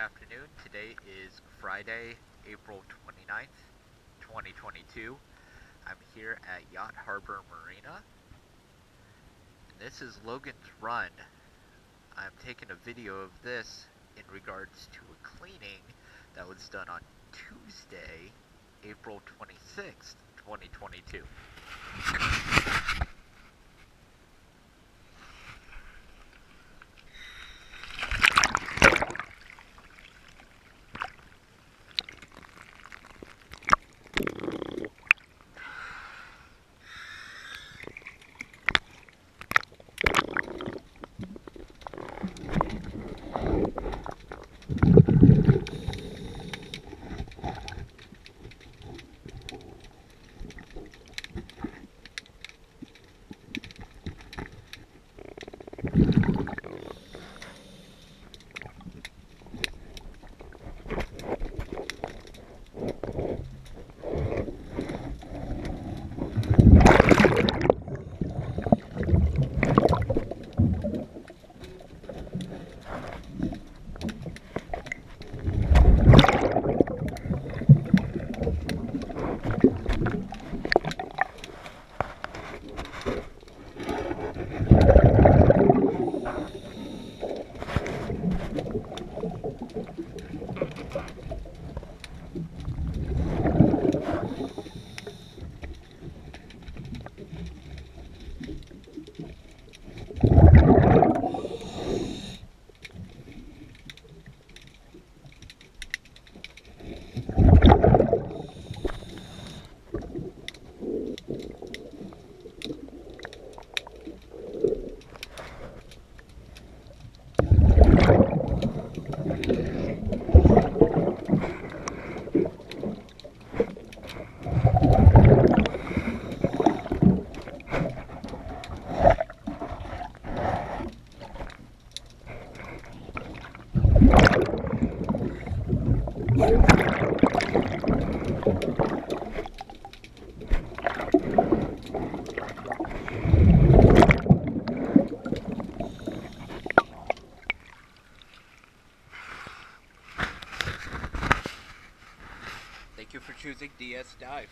afternoon. Today is Friday, April 29th, 2022. I'm here at Yacht Harbor Marina, and this is Logan's Run. I'm taking a video of this in regards to a cleaning that was done on Tuesday, April 26th, 2022. Thank you for choosing DS Dive.